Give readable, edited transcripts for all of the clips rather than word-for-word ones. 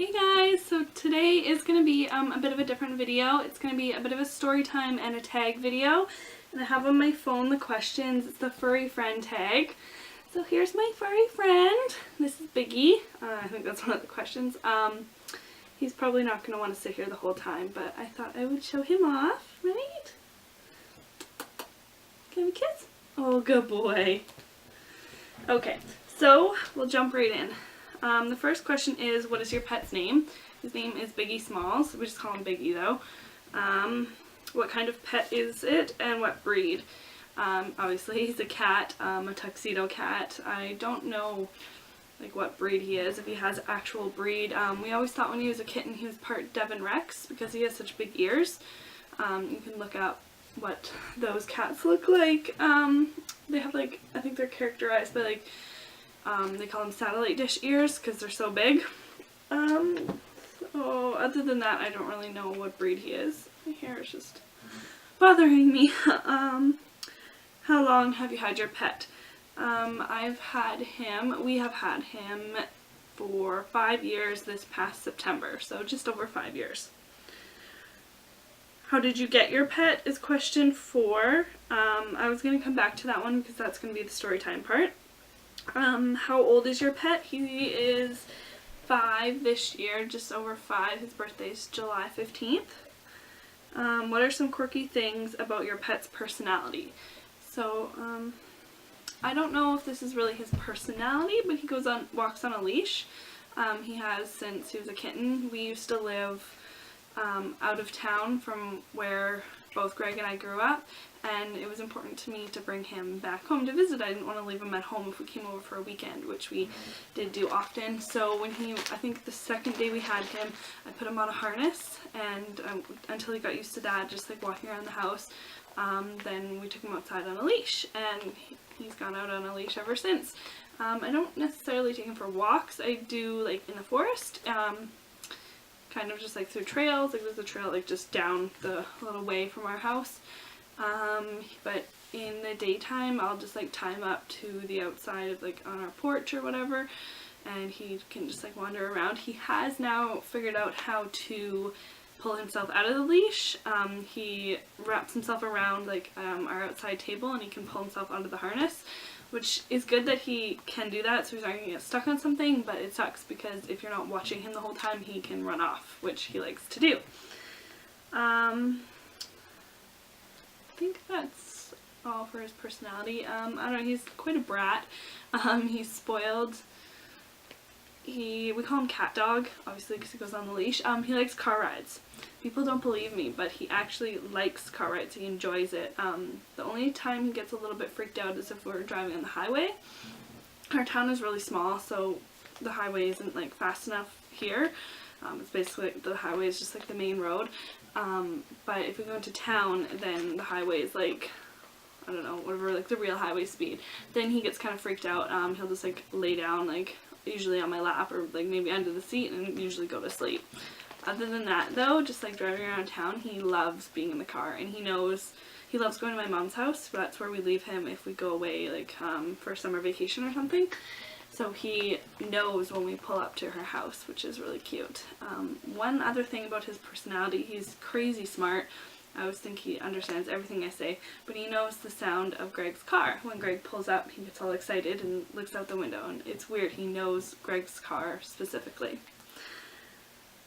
Hey guys, so today is going to be a bit of a different video. It's going to be a bit of a story time and a tag video. And I have on my phone the questions. It's the Furry Friend Tag. So here's my furry friend. This is Biggie. I think that's one of the questions. He's probably not going to want to sit here the whole time, but I thought I would show him off, right? Can we kiss? Oh, good boy. Okay, so we'll jump right in. The first question is, what is your pet's name? His name is Biggie Smalls. We just call him Biggie though. What kind of pet is it and what breed? Obviously he's a cat, a tuxedo cat. I don't know like what breed he is, if he has actual breed. We always thought when he was a kitten he was part Devon Rex because he has such big ears. You can look up what those cats look like. They have like, I think they're characterized by like, they call them satellite dish ears because they're so big. So other than that, I don't really know what breed he is. My hair is just bothering me. How long have you had your pet? We have had him for 5 years this past September, so just over 5 years. How did you get your pet is question 4. I was going to come back to that one because that's going to be the story time part. How old is your pet? He is 5 this year, just over 5. His birthday is July 15th. What are some quirky things about your pet's personality? So, I don't know if this is really his personality, but he walks on a leash. He has since he was a kitten. We used to live out of town from where both Greg and I grew up, and it was important to me to bring him back home to visit. I didn't want to leave him at home if we came over for a weekend, which we did do often. So when I think the second day we had him, I put him on a harness, and until he got used to that, just like walking around the house. Then we took him outside on a leash, and he's gone out on a leash ever since. I don't necessarily take him for walks. I do like in the forest, kind of just like through trails. Like there's a trail like just down the little way from our house. But in the daytime I'll just like tie him up to the outside of like on our porch or whatever, and he can just like wander around. He has now figured out how to pull himself out of the leash. He wraps himself around like our outside table, and he can pull himself out of the harness, which is good that he can do that so he's not going to get stuck on something, but it sucks because if you're not watching him the whole time he can run off, which he likes to do. I think that's all for his personality. I don't know, he's quite a brat. He's spoiled. We call him Cat Dog, obviously because he goes on the leash. He likes car rides. People don't believe me, but he actually likes car rides. He enjoys it. The only time he gets a little bit freaked out is if we're driving on the highway. Our town is really small, so the highway isn't like fast enough here. It's basically, the highway is just like the main road. But if we go into town, then the highway is like, I don't know, whatever, like the real highway speed. Then he gets kind of freaked out. He'll just like lay down, like usually on my lap or like maybe under the seat, and usually go to sleep. Other than that though, just like driving around town, he loves being in the car, and he loves going to my mom's house. That's where we leave him if we go away like for summer vacation or something. So he knows when we pull up to her house, which is really cute. One other thing about his personality, he's crazy smart. I always think he understands everything I say, but he knows the sound of Greg's car. When Greg pulls up, he gets all excited and looks out the window, and it's weird. He knows Greg's car specifically.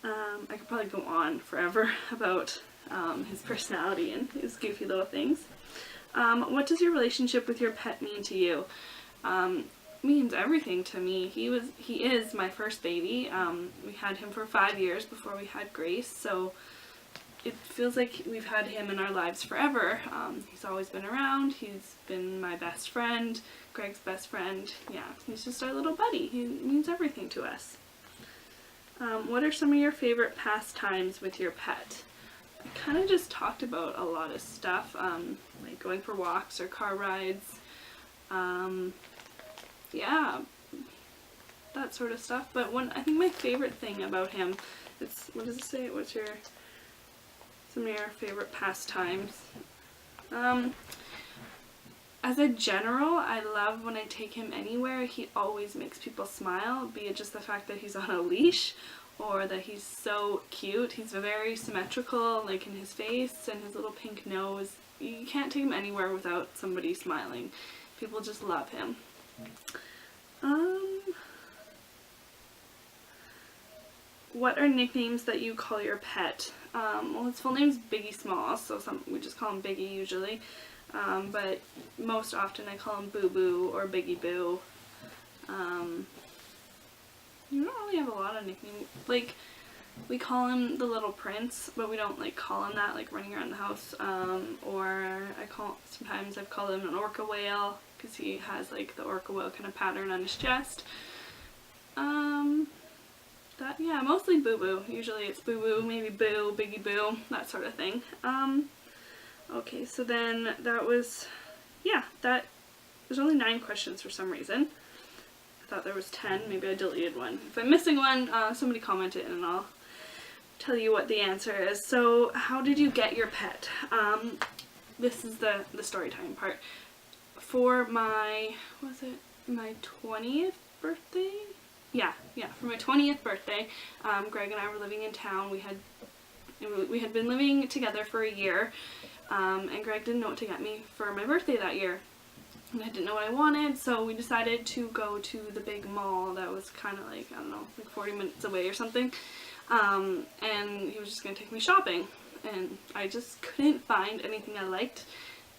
I could probably go on forever about his personality and his goofy little things. What does your relationship with your pet mean to you? Means everything to me. He is my first baby. We had him for 5 years before we had Grace, so it feels like we've had him in our lives forever. He's always been around. He's been my best friend, Greg's best friend. Yeah, he's just our little buddy. He means everything to us. What are some of your favorite pastimes with your pet? I kind of just talked about a lot of stuff, like going for walks or car rides. Yeah, that sort of stuff. But I think my favorite thing about him, what does it say? What's some of your favorite pastimes? As a general, I love when I take him anywhere. He always makes people smile, be it just the fact that he's on a leash or that he's so cute. He's very symmetrical, like in his face and his little pink nose. You can't take him anywhere without somebody smiling. People just love him. What are nicknames that you call your pet? Well, his full name's Biggie Smalls, so we just call him Biggie usually. But most often I call him Boo Boo or Biggie Boo. We don't really have a lot of nicknames. Like, we call him the Little Prince, but we don't like call him that like running around the house. Or sometimes I've called him an orca whale because he has like the orca whale kind of pattern on his chest. Yeah, mostly Boo Boo. Usually it's Boo Boo, maybe Boo, Biggie Boo, that sort of thing. Okay, so then there's only 9 questions for some reason. I thought there was 10, maybe I deleted one. If I'm missing one, somebody comment it and I'll tell you what the answer is. So, how did you get your pet? This is the story time part. For my 20th birthday? Yeah, for my 20th birthday, Greg and I were living in town. We had been living together for a year, and Greg didn't know what to get me for my birthday that year. And I didn't know what I wanted, so we decided to go to the big mall that was kind of like, I don't know, like 40 minutes away or something. And he was just going to take me shopping. And I just couldn't find anything I liked.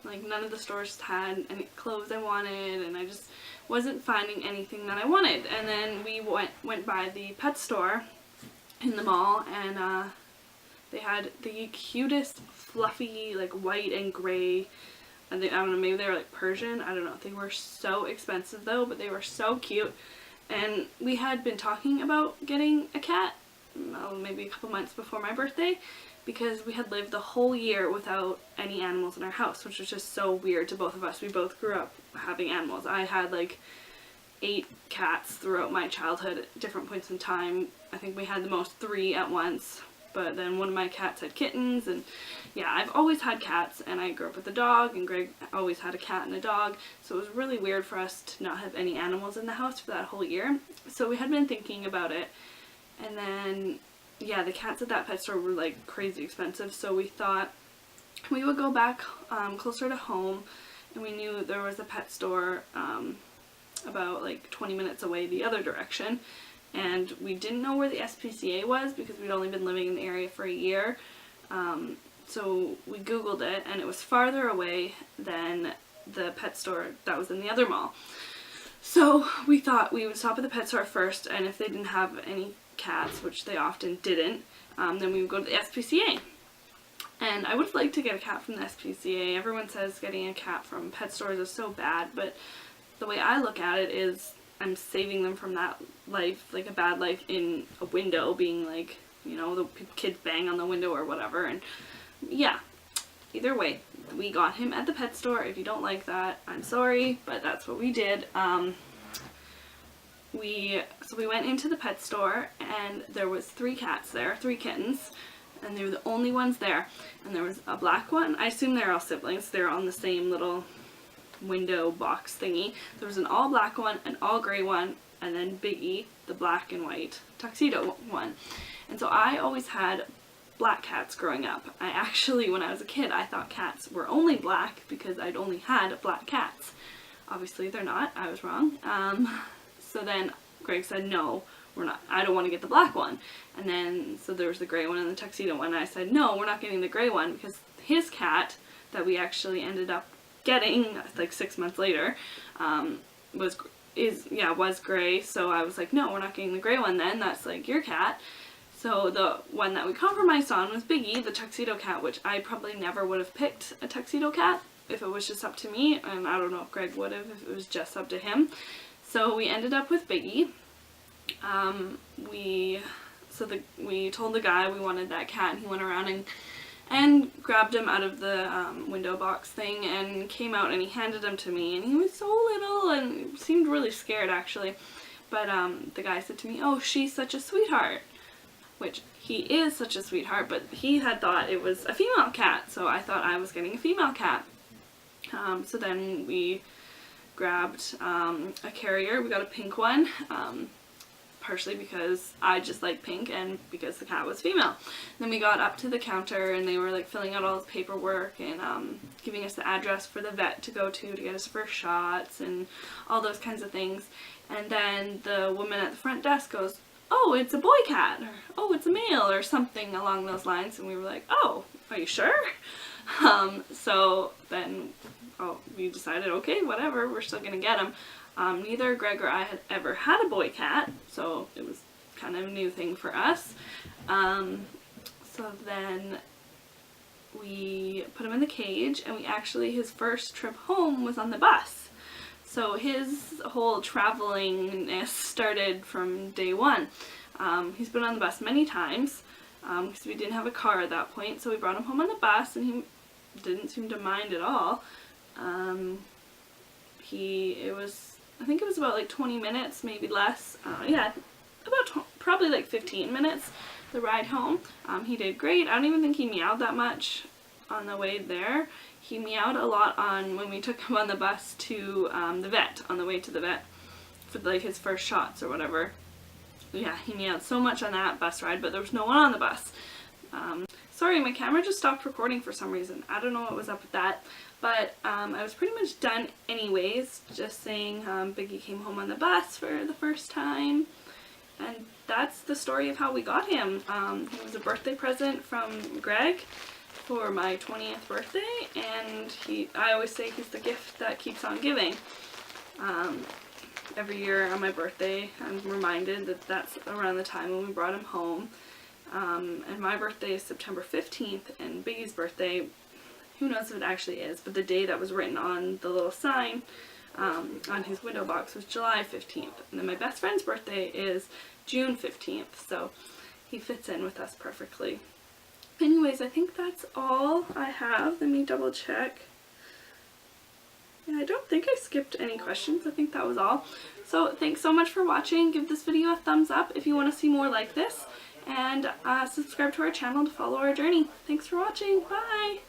Like, none of the stores had any clothes I wanted, and I just wasn't finding anything that I wanted. And then we went by the pet store in the mall, and they had the cutest, fluffy, like white and gray, I don't know, maybe they were like Persian, I don't know. They were so expensive though, but they were so cute. And we had been talking about getting a cat, maybe a couple months before my birthday, because we had lived the whole year without any animals in our house, which was just so weird to both of us. We both grew up having animals. I had like 8 cats throughout my childhood at different points in time. I think we had the most 3 at once. But then one of my cats had kittens, and yeah, I've always had cats, and I grew up with a dog, and Greg always had a cat and a dog, so it was really weird for us to not have any animals in the house for that whole year. So we had been thinking about it, and then, yeah, the cats at that pet store were like crazy expensive, so we thought we would go back closer to home, and we knew there was a pet store about like 20 minutes away the other direction. And we didn't know where the SPCA was because we'd only been living in the area for a year. So we Googled it, and it was farther away than the pet store that was in the other mall. So we thought we would stop at the pet store first, and if they didn't have any cats, which they often didn't, then we would go to the SPCA. And I would have liked to get a cat from the SPCA. Everyone says getting a cat from pet stores is so bad, but the way I look at it is I'm saving them from that life, like a bad life in a window, being like, you know, the kids bang on the window or whatever. And yeah, either way, we got him at the pet store. If you don't like that, I'm sorry, but that's what we did. So we went into the pet store, and there was 3 cats there, 3 kittens, and they were the only ones there. And there was a black one. I assume they're all siblings. They're on the same little window box thingy. There was an all black one, an all gray one, and then Biggie, the black and white tuxedo one. And so I always had black cats growing up. I actually, when I was a kid, I thought cats were only black because I'd only had black cats. Obviously they're not. I was wrong. So then Greg said, no, we're not. I don't want to get the black one. And then, so there was the gray one and the tuxedo one. And I said, no, we're not getting the gray one because his cat that we actually ended up getting like 6 months later was gray. So I was like, no, we're not getting the gray one then, that's like your cat. So the one that we compromised on was Biggie, the tuxedo cat, which I probably never would have picked a tuxedo cat if it was just up to me, and I don't know if Greg would have if it was just up to him. So we ended up with Biggie. We told the guy we wanted that cat, and he went around and grabbed him out of the window box thing and came out, and he handed him to me, and he was so little and seemed really scared actually. But the guy said to me, oh, she's such a sweetheart, which he is such a sweetheart, but he had thought it was a female cat, so I thought I was getting a female cat. So then we grabbed a carrier. We got a pink one. partially because I just like pink and because the cat was female. Then we got up to the counter and they were like filling out all the paperwork and giving us the address for the vet to go to get us first shots and all those kinds of things. And then the woman at the front desk goes, "Oh, it's a boy cat," or "Oh, it's a male," or something along those lines. And we were like, "Oh, are you sure?" So then we decided, okay, whatever, we're still gonna get him. Neither Greg or I had ever had a boy cat, so it was kind of a new thing for us. So then we put him in the cage, and his first trip home was on the bus. So his whole travelingness started from day one. He's been on the bus many times, because we didn't have a car at that point, so we brought him home on the bus, and he didn't seem to mind at all. I think it was about like 20 minutes, maybe less. Yeah, probably like 15 minutes, the ride home. He did great. I don't even think he meowed that much on the way there. He meowed a lot when we took him on the bus to the vet, on the way to the vet for like his first shots or whatever. Yeah, he meowed so much on that bus ride, but there was no one on the bus. Sorry, my camera just stopped recording for some reason. I don't know what was up with that. But I was pretty much done anyways, just saying Biggie came home on the bus for the first time. And that's the story of how we got him. It was a birthday present from Greg for my 20th birthday, and I always say he's the gift that keeps on giving. Every year on my birthday, I'm reminded that that's around the time when we brought him home. And my birthday is September 15th, and Biggie's birthday, who knows if it actually is, but the day that was written on the little sign on his window box was July 15th. And then my best friend's birthday is June 15th, so he fits in with us perfectly. Anyways, I think that's all I have. Let me double check. Yeah, I don't think I skipped any questions. I think that was all. So thanks so much for watching. Give this video a thumbs up if you want to see more like this, and subscribe to our channel to follow our journey. Thanks for watching. Bye!